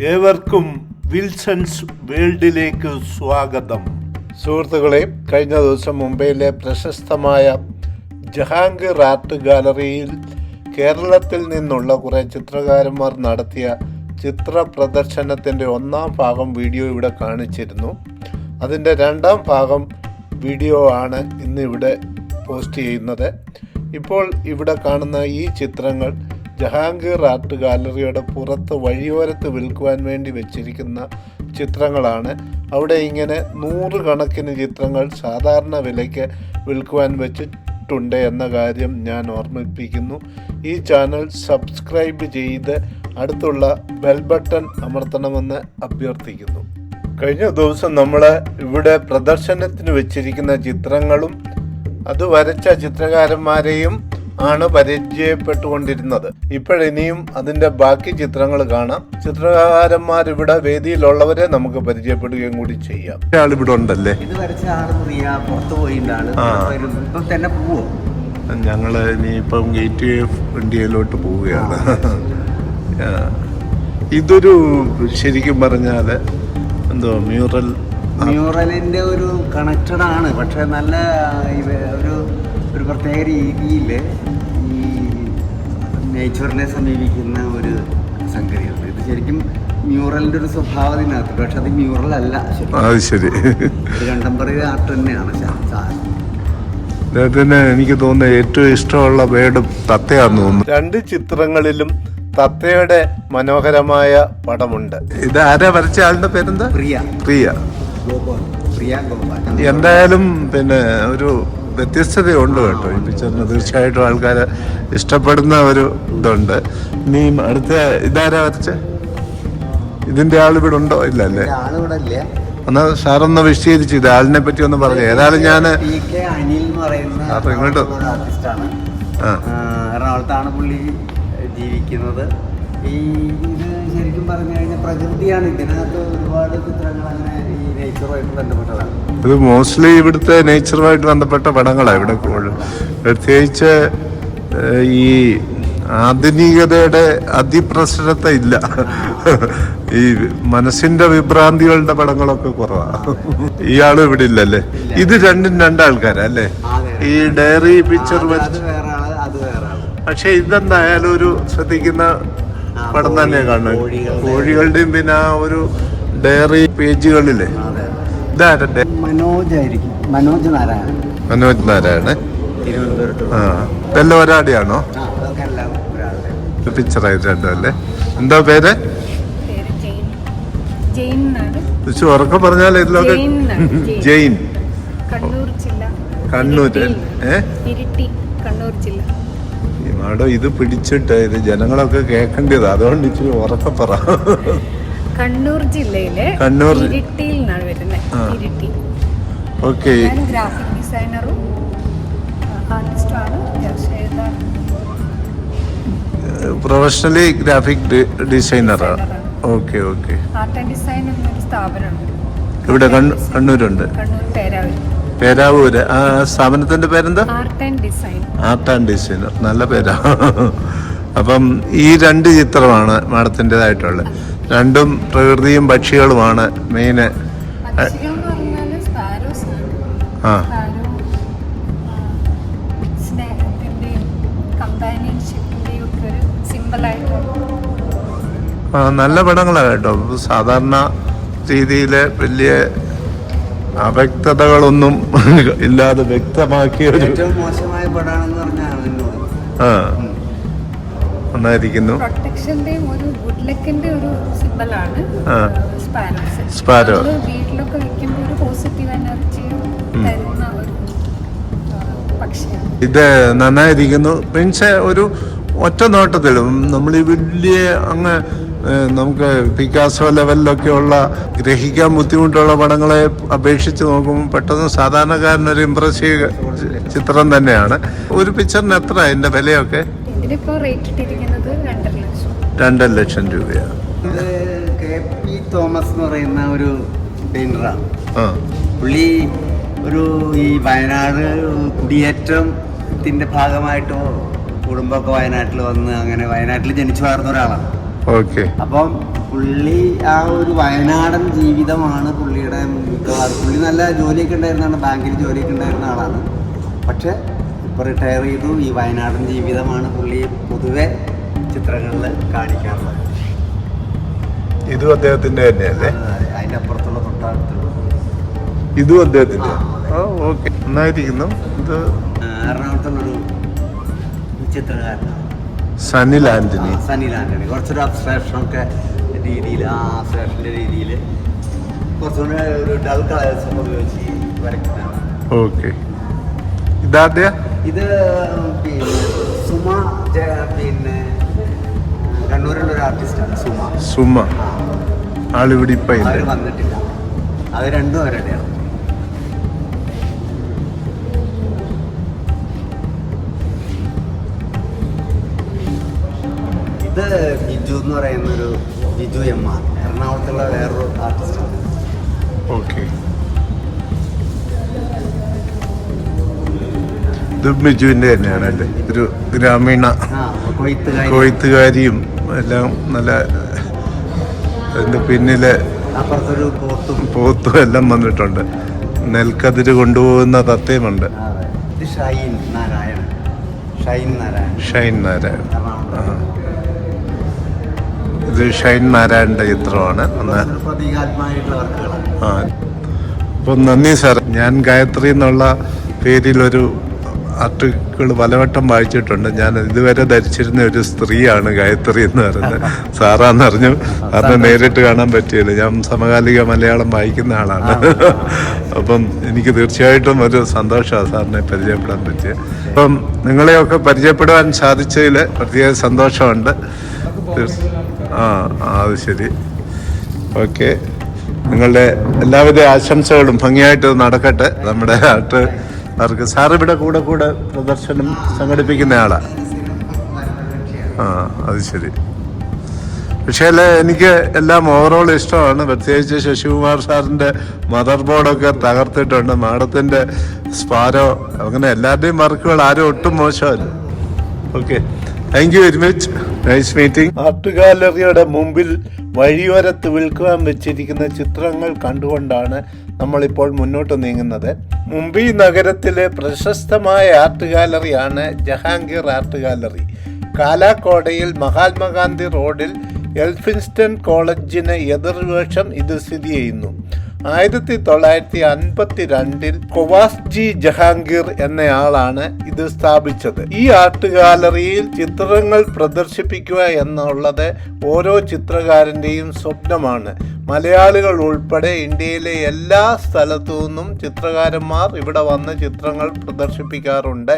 ഏവർക്കും വിൽസൺസ് വേൾഡിലേക്ക് സ്വാഗതം. സുഹൃത്തുക്കളെ, കഴിഞ്ഞ ദിവസം മുംബൈയിലെ പ്രശസ്തമായ ജഹാംഗീർ ആർട്ട് ഗാലറിയിൽ കേരളത്തിൽ നിന്നുള്ള കുറേ ചിത്രകാരന്മാർ നടത്തിയ ചിത്ര പ്രദർശനത്തിൻ്റെ ഒന്നാം ഭാഗം വീഡിയോ ഇവിടെ കാണിച്ചിരുന്നു. അതിൻ്റെ രണ്ടാം ഭാഗം വീഡിയോ ആണ് ഇന്നിവിടെ പോസ്റ്റ് ചെയ്യുന്നത്. ഇപ്പോൾ ഇവിടെ കാണുന്ന ഈ ചിത്രങ്ങൾ ജഹാംഗീർ ആർട്ട് ഗാലറിയുടെ പുറത്ത് വഴിയോരത്ത് വിൽക്കുവാൻ വേണ്ടി വെച്ചിരിക്കുന്ന ചിത്രങ്ങളാണ്. അവിടെ ഇങ്ങനെ 100 കണക്കിന് ചിത്രങ്ങൾ സാധാരണ വിലയ്ക്ക് വിൽക്കുവാൻ വെച്ചിട്ടുണ്ട് എന്ന കാര്യം ഞാൻ ഓർമ്മിപ്പിക്കുന്നു. ഈ ചാനൽ സബ്സ്ക്രൈബ് ചെയ്ത് അടുത്തുള്ള ബെൽ ബട്ടൺ അമർത്തണമെന്ന് അഭ്യർത്ഥിക്കുന്നു. കഴിഞ്ഞ ദിവസം നമ്മൾ ഇവിടെ പ്രദർശനത്തിന് വെച്ചിരിക്കുന്ന ചിത്രങ്ങളും അത് വരച്ച ചിത്രകാരന്മാരെയും ആണ് പരിചയപ്പെട്ടുകൊണ്ടിരുന്നത്. ഇപ്പോഴിനിയും അതിൻ്റെ ബാക്കി ചിത്രങ്ങൾ കാണാം. ചിത്രകാരന്മാർ ഇവിടെ വേദിയിലുള്ളവരെ നമുക്ക് പരിചയപ്പെടുകയും കൂടി ചെയ്യാം. ആളിവിടെ ഉണ്ടല്ലേ? ഇത് വരച്ച ആള് പ്രിയ പുറത്തു പോയിട്ടാണ്. ഇപ്പം തന്നെ പോവോ? ഞങ്ങള് ഇനിയിപ്പം ഗേറ്റ് ഓഫ് ഇന്ത്യയിലോട്ട് പോവുകയാണ്. ഇതൊരു ശരിക്കും പറഞ്ഞാൽ എന്തോ മ്യൂറലിൻ്റെ ഒരു കണക്റ്റഡ് ആണ്. പക്ഷെ നല്ല ഒരു പ്രത്യേക രീതിയിൽ ഈ നേച്ചറിനെ സമീപിക്കുന്ന ഒരു സംഗതിയാണ്. ഇത് ശരിക്കും മ്യൂറലിൻ്റെ ഒരു സ്വഭാവത്തിനകത്ത്, പക്ഷെ അത് മ്യൂറൽ അല്ല, ശരി ഒരു കണ്ടംപററി ആർട്ട് തന്നെയാണ്. അദ്ദേഹത്തിന് എനിക്ക് തോന്നുന്നത് ഏറ്റവും ഇഷ്ടമുള്ള ബേർഡ് തത്തയാന്ന് തോന്നുന്നു. 2 ചിത്രങ്ങളിലും തത്തയുടെ മനോഹരമായ പടമുണ്ട്. ഇത് ആരാ വരച്ച ആളുടെ പേരെന്താ? പ്രിയ. എന്തായാലും പിന്നെ ഒരു വ്യത്യസ്തതയുണ്ട് കേട്ടോ ഈ പിക്ചറിന്. തീർച്ചയായിട്ടും ആൾക്കാർ ഇഷ്ടപ്പെടുന്ന ഒരു ഇതുണ്ട്. ഇനിയും അടുത്ത ഇതാരാ വരച്ച? ഇതിന്റെ ആളിവിടെ ഉണ്ടോ? ഇല്ല അല്ലേ? ഒന്ന് സാറൊന്ന് വിശദീകരിച്ച് ഇത് ആളിനെ പറ്റി ഒന്ന് പറഞ്ഞു. ഏതായാലും ഞാൻ ഇങ്ങോട്ട് എറണാകുളത്താണ് പുള്ളി ജീവിക്കുന്നത്. ഇത് ശരിക്കും പറഞ്ഞു കഴിഞ്ഞാൽ പ്രകൃതിയാണ്. ഇതിനകത്ത് ഒരുപാട് ചിത്രങ്ങൾ അങ്ങനെ ഈ നേച്ചറുമായിട്ട് ബന്ധപ്പെട്ടതാണ്. ഇത് മോസ്റ്റ്ലി ഇവിടുത്തെ നേച്ചറുമായിട്ട് ബന്ധപ്പെട്ട പടങ്ങളാണ് ഇവിടെ കൂടുതൽ. പ്രത്യേകിച്ച് ഈ ആധുനികതയുടെ അതിപ്രസരത ഇല്ല. ഈ മനസ്സിന്റെ വിഭ്രാന്തികളുടെ പടങ്ങളൊക്കെ കുറവാണ്. ഇയാളും ഇവിടെ ഇല്ലല്ലേ? ഇത് രണ്ടും 2 ആൾക്കാരല്ലേ? ഈ ഡയറി പിക്ചർ പക്ഷെ ഇതെന്തായാലും ഒരു ശ്രദ്ധിക്കുന്ന പടം തന്നെ കാണുന്നത്. കോഴികളുടെയും പിന്നെ ആ ഒരു ഡയറി പേജുകളിലെ ഇതാരുടെ? മനോജ് നാരായണ. ആ, ഇതെല്ലാം ഒരാടെയാണോ? പിക്ചറായിട്ട് അല്ലേ? എന്താ പേര്? ഉറക്കം പറഞ്ഞാൽ ഇതിലൊക്കെ ജെയിൻ. കണ്ണൂര്. മാഡം ഇത് പിടിച്ചിട്ട് ഇത് ജനങ്ങളൊക്കെ കേൾക്കേണ്ടത്, അതുകൊണ്ട് ഇച്ചിരി ഉറക്കം പറ. കണ്ണൂർ ജില്ലയിലെ ഇരിട്ടിയിൽ നിന്നാണ് വരുന്നത്. ഓക്കെ. ഗ്രാഫിക് ഡിസൈനറും ആർട്ടിസ്റ്റുമാണ്. പ്രൊഫഷണലി ഗ്രാഫിക് ഡിസൈനറാണ്. Okay okay. Art and design എന്നൊരു സ്ഥാപനമുണ്ട് ഇവിടെ കണ്ണൂരുണ്ട്. പേരാവൂര്. ആ സ്ഥാപനത്തിന്റെ പേരെന്താ? Art and designer. നല്ല പേരാ. അപ്പം ഈ 2 ചിത്രമാണ് മാഡത്തിൻ്റെതായിട്ടുള്ളത്. 2ഉം പ്രകൃതിയും പക്ഷികളുമാണ് മെയിന്. നല്ല പടങ്ങളാണ് കേട്ടോ. സാധാരണ രീതിയിൽ വലിയ അവ്യക്തതകളൊന്നും ഇല്ലാതെ വ്യക്തമാക്കിയ ഒരു മോശമായ പടമാണെന്ന് പറഞ്ഞാണ് നന്നായിരിക്കുന്നു. ഒരു ഗുഡ് ലക്കിന്റെ ഒരു സിംബലാണ് സ്പാരോ. വീട്ടിലൊക്കെ വെക്കുമ്പോൾ ഒരു പോസിറ്റീവ് എനർജി തരുന്ന ഒരു പക്ഷിയാണ്. ഇത് നന്നായിരിക്കുന്നു. മീൻസ് ഒരു ഒറ്റ നോട്ടത്തിലും നമ്മൾ ഈ വലിയ അങ്ങ് നമുക്ക് പിക്കാസോ ലെവലിലൊക്കെയുള്ള ഗ്രഹിക്കാൻ ബുദ്ധിമുട്ടുള്ള പടങ്ങളെ അപേക്ഷിച്ച് നോക്കുമ്പോൾ പെട്ടെന്ന് സാധാരണക്കാരനൊരു ഇംപ്രസീവ് ചിത്രം തന്നെയാണ്. ഒരു പിക്ചറിന് എത്ര അതിന്റെ വിലയൊക്കെ? 2.5 ലക്ഷം രൂപയാണ്. KP തോമസ് എന്ന് പറയുന്ന ഒരു പെയിന്ററാണ്. പുള്ളി ഒരു ഈ വയനാട് കുടിയേറ്റത്തിന്റെ ഭാഗമായിട്ടോ കുടുംബമൊക്കെ വയനാട്ടിൽ വന്ന് അങ്ങനെ വയനാട്ടിൽ ജനിച്ചു വളർന്ന ഒരാളാണ്. ഓക്കെ. അപ്പം പുള്ളി ആ ഒരു വയനാടൻ ജീവിതമാണ് പുള്ളിയുടെ മിക്കവാറും. പുള്ളി നല്ല ജോലിയൊക്കെ ഉണ്ടായിരുന്നതാണ്, ബാങ്കിൽ ജോലിയൊക്കെ ഉണ്ടായിരുന്ന ആളാണ്. പക്ഷെ ഇപ്പോൾ റിട്ടയർ ചെയ്തു. ഈ വയനാടൻ ജീവിതമാണ് പുള്ളി പൊതുവെ ചിത്രങ്ങളിൽ കാണിക്കാറുള്ളത്. ഇതും അദ്ദേഹത്തിന്റെ തന്നെയല്ലേ? അതിൻ്റെ അപ്പുറത്തുള്ള തൊട്ടടുത്തുള്ള ഇതും അദ്ദേഹത്തിന്റെ. ഓക്കെ, നന്നായിരിക്കുന്നു. ഇത് എറണാകുളത്തുള്ളൊരു ചിത്രകാരനാണ് സനിൽ ആന്റണി. സനിൽ ആന്റണി. കുറച്ചൊരു അബ്സ്ട്രാക്ഷനൊക്കെ രീതിയിൽ, ആ അബ്സ്ട്രാക്ഷൻ്റെ രീതിയിൽ കുറച്ചുകൂടെ ഒരു ഡൾ കളേഴ്സ് ഉപയോഗിച്ച് വരയ്ക്കുന്നതാണ്. ഓക്കെ, ഇതാദ്യ ഇത് പിന്നെ സുമ, പിന്നെ കണ്ണൂരിലുള്ള ഒരു ആർട്ടിസ്റ്റാണ് സുമ. ആളിവിടെ ഇപ്പം ഇല്ല. അവർ വന്നിട്ടില്ല. അത് രണ്ടും അവരുടെയാണ്. ഇത് ബിജു എന്ന് പറയുന്നൊരു ബിജു എം ആർ, എറണാകുളത്തുള്ള വേറൊരു ആർട്ടിസ്റ്റാണ്. ഓക്കെ, ഇത് ബിജുവിൻ്റെ തന്നെയാണല്ലേ? ഒരു ഗ്രാമീണ കൊയ്ത്തുകാരിയും എല്ലാം നല്ല അതിൻ്റെ പിന്നിലെ അപ്പുറത്തൊരു പോത്തും എല്ലാം വന്നിട്ടുണ്ട്. നെൽക്കതിര് കൊണ്ടുപോകുന്ന തത്തയുമുണ്ട്. ഇത് ഷൈൻ നാരായണൻ. ഇത് ഷൈൻ നാരായണന്റെ ചിത്രമാണ്. പ്രതീകാത്മകമായിട്ടുള്ള വർക്കുകളാണ്. അപ്പം നന്ദി സാർ. ഞാൻ ഗായത്രി എന്നുള്ള പേരിലൊരു ആർട്ടിക്കിൾ പലവട്ടം വായിച്ചിട്ടുണ്ട്. ഞാൻ ഇതുവരെ ധരിച്ചിരുന്ന ഒരു സ്ത്രീയാണ് ഗായത്രി എന്ന് പറയുന്നത്. സാറാന്ന് അറിഞ്ഞു, കാരണം നേരിട്ട് കാണാൻ പറ്റിയില്ല. ഞാൻ സമകാലിക മലയാളം വായിക്കുന്ന ആളാണ്. അപ്പം എനിക്ക് തീർച്ചയായിട്ടും ഒരു സന്തോഷമാണ് സാറിനെ പരിചയപ്പെടാൻ പറ്റിയത്. അപ്പം നിങ്ങളെയൊക്കെ പരിചയപ്പെടാൻ സാധിച്ചതിൽ പ്രത്യേക സന്തോഷമുണ്ട്. അത് ശരി. ഓക്കെ, നിങ്ങളുടെ എല്ലാവിധ ആശംസകളും ഭംഗിയായിട്ട് നടക്കട്ടെ. നമ്മുടെ അവർക്ക് സാർ ഇവിടെ കൂടെ പ്രദർശനം സംഘടിപ്പിക്കുന്ന ആളാണ്. അത് ശരി. പക്ഷേ എനിക്ക് എല്ലാം ഓവറോൾ ഇഷ്ടമാണ്. പ്രത്യേകിച്ച് ശശികുമാർ സാറിൻ്റെ മദർ ബോർഡൊക്കെ തകർത്തിട്ടുണ്ട്. മാഡത്തിൻ്റെ സ്പാരോ, അങ്ങനെ എല്ലാവരുടെയും വർക്കുകൾ ആരും ഒട്ടും മോശമല്ല. Okay, thank you very much. Nice meeting. Art ഗാലറിയുടെ മുമ്പിൽ വഴിയോരത്ത് വിൽക്കുവാൻ വെച്ചിരിക്കുന്ന ചിത്രങ്ങൾ കണ്ടുകൊണ്ടാണ് നമ്മളിപ്പോൾ മുന്നോട്ട് നീങ്ങുന്നത്. മുംബൈ നഗരത്തിലെ പ്രശസ്തമായ ആർട്ട് ഗാലറിയാണ് ജഹാംഗീർ ആർട്ട് ഗാലറി. കാലാക്കോടയിൽ മഹാത്മാഗാന്ധി റോഡിൽ എൽഫിൻസ്റ്റൺ കോളേജിന് എതിർവശം ഇത് സ്ഥിതി ചെയ്യുന്നു. 1952 കൊവാസ്ജി ജഹാംഗീർ എന്നയാളാണ് ഇത് സ്ഥാപിച്ചത്. ഈ ആർട്ട് ഗാലറിയിൽ ചിത്രങ്ങൾ പ്രദർശിപ്പിക്കുക എന്നുള്ളത് ഓരോ ചിത്രകാരൻ്റെയും സ്വപ്നമാണ്. മലയാളികൾ ഉൾപ്പെടെ ഇന്ത്യയിലെ എല്ലാ സ്ഥലത്തു നിന്നും ചിത്രകാരന്മാർ ഇവിടെ വന്ന് ചിത്രങ്ങൾ പ്രദർശിപ്പിക്കാറുണ്ട്.